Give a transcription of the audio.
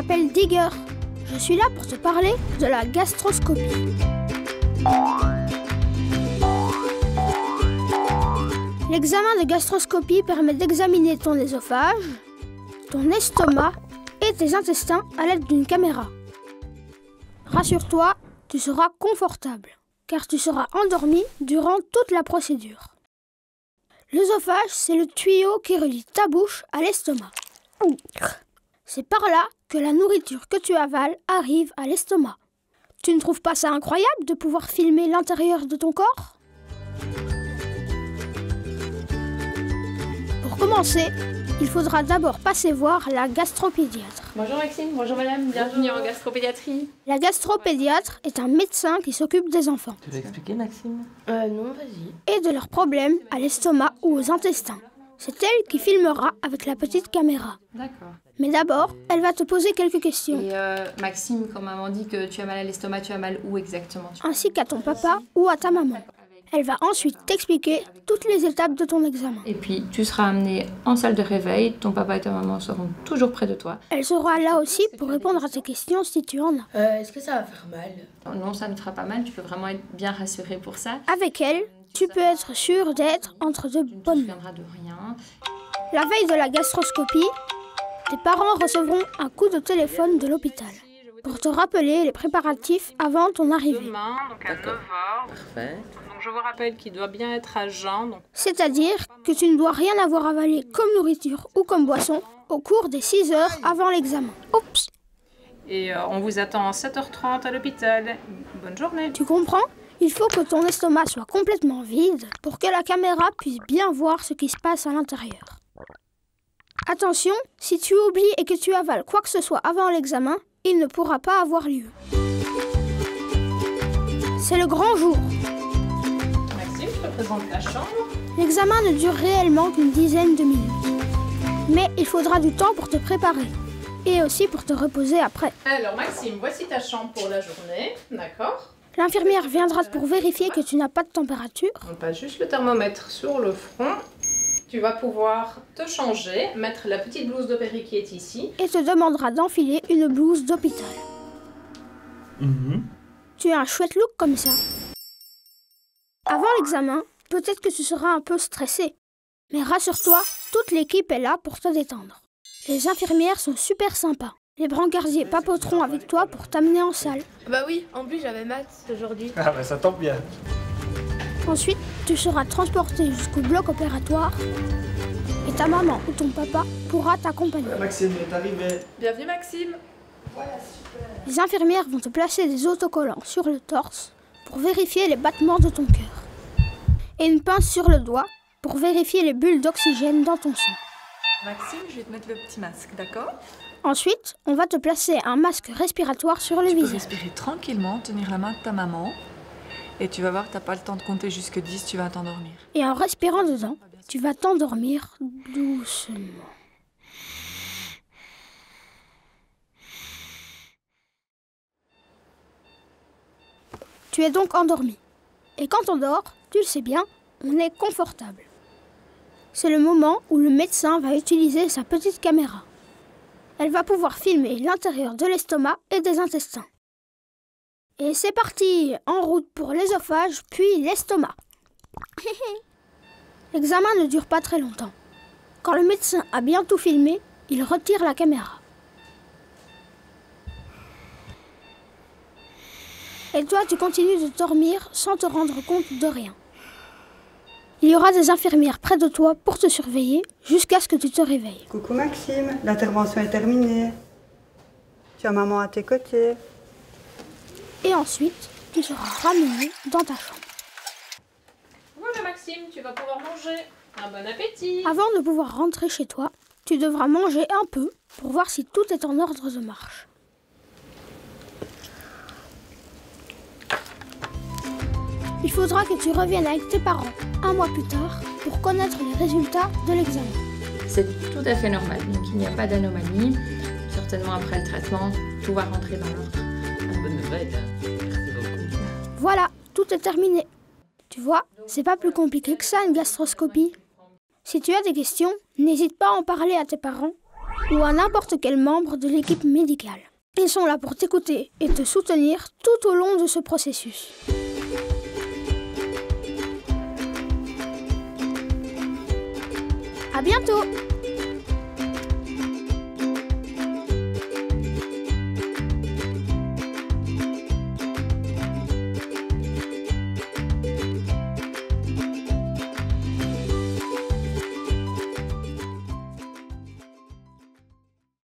m'appelle Digger. Je suis là pour te parler de la gastroscopie. L'examen de gastroscopie permet d'examiner ton œsophage, ton estomac et tes intestins à l'aide d'une caméra. Rassure-toi, tu seras confortable, car tu seras endormi durant toute la procédure. L'œsophage, c'est le tuyau qui relie ta bouche à l'estomac. C'est par là que la nourriture que tu avales arrive à l'estomac. Tu ne trouves pas ça incroyable de pouvoir filmer l'intérieur de ton corps ? Pour commencer, il faudra d'abord passer voir la gastropédiatre. Bonjour Maxime, bonjour madame, bienvenue en gastropédiatrie. La gastropédiatre est un médecin qui s'occupe des enfants. Tu veux expliquer Maxime? Non, vas-y. Et de leurs problèmes à l'estomac ou aux intestins. C'est elle qui filmera avec la petite caméra. D'accord. Mais d'abord, elle va te poser quelques questions. Et Maxime, quand maman dit que tu as mal à l'estomac, tu as mal où exactement? Ainsi qu'à ton papa ou à ta maman. Elle va ensuite t'expliquer toutes les étapes de ton examen. Et puis, tu seras amené en salle de réveil, ton papa et ta maman seront toujours près de toi. Elle sera là aussi pour répondre à tes questions si tu en as. Est-ce que ça va faire mal? Non, ça ne fera pas mal, tu peux vraiment être bien rassuré pour ça. Avec elle, tu peux être sûr d'être entre de Tu ne te bonnes mains. souviendras de rien. La veille de la gastroscopie, tes parents recevront un coup de téléphone de l'hôpital pour te rappeler les préparatifs avant ton arrivée. Demain, donc à 9h. Parfait. Donc je vous rappelle qu'il doit bien être à jeun. Donc C'est-à-dire que tu ne dois rien avoir avalé comme nourriture ou comme boisson au cours des 6 heures avant l'examen. Oups! Et on vous attend à 7h30 à l'hôpital. Bonne journée. Tu comprends? Il faut que ton estomac soit complètement vide pour que la caméra puisse bien voir ce qui se passe à l'intérieur. Attention, si tu oublies et que tu avales quoi que ce soit avant l'examen, il ne pourra pas avoir lieu. C'est le grand jour. Maxime, je te présente la chambre. L'examen ne dure réellement qu'une dizaine de minutes. Mais il faudra du temps pour te préparer. Et aussi pour te reposer après. Alors Maxime, voici ta chambre pour la journée. D'accord. L'infirmière viendra pour vérifier que tu n'as pas de température. On passe juste le thermomètre sur le front. Tu vas pouvoir te changer, mettre la petite blouse d'opéra qui est ici. Et te demandera d'enfiler une blouse d'hôpital. Tu as un chouette look comme ça. Avant l'examen, peut-être que tu seras un peu stressé. Mais rassure-toi, toute l'équipe est là pour te détendre. Les infirmières sont super sympas. Les brancardiers papoteront avec toi pour t'amener en salle. Bah oui, en plus j'avais maths aujourd'hui. Ah bah ça tombe bien. Ensuite, tu seras transporté jusqu'au bloc opératoire et ta maman ou ton papa pourra t'accompagner. Maxime est arrivé. Bienvenue Maxime. Les infirmières vont te placer des autocollants sur le torse pour vérifier les battements de ton cœur. Et une pince sur le doigt pour vérifier les bulles d'oxygène dans ton sang. Maxime, je vais te mettre le petit masque, d'accord? Ensuite, on va te placer un masque respiratoire sur le Tu peux visage. respirer tranquillement, tenir la main de ta maman. Et tu vas voir que t'as pas le temps de compter jusque 10, tu vas t'endormir. Et en respirant dedans, tu vas t'endormir doucement. Tu es donc endormi. Et quand on dort, tu le sais bien, on est confortable. C'est le moment où le médecin va utiliser sa petite caméra. Elle va pouvoir filmer l'intérieur de l'estomac et des intestins. Et c'est parti, en route pour l'œsophage, puis l'estomac. L'examen ne dure pas très longtemps. Quand le médecin a bien tout filmé, il retire la caméra. Et toi, tu continues de dormir sans te rendre compte de rien. Il y aura des infirmières près de toi pour te surveiller jusqu'à ce que tu te réveilles. Coucou Maxime, l'intervention est terminée. Tu as maman à tes côtés. Et ensuite, tu seras ramené dans ta chambre. Voilà Maxime, tu vas pouvoir manger. Un bon appétit. Avant de pouvoir rentrer chez toi, tu devras manger un peu pour voir si tout est en ordre de marche. Il faudra que tu reviennes avec tes parents un mois plus tard pour connaître les résultats de l'examen. C'est tout à fait normal, donc il n'y a pas d'anomalie. Certainement après le traitement, tout va rentrer dans l'ordre. Bonne nouvelle. Merci beaucoup. Voilà, tout est terminé. Tu vois, c'est pas plus compliqué que ça une gastroscopie. Si tu as des questions, n'hésite pas à en parler à tes parents ou à n'importe quel membre de l'équipe médicale. Ils sont là pour t'écouter et te soutenir tout au long de ce processus. À bientôt!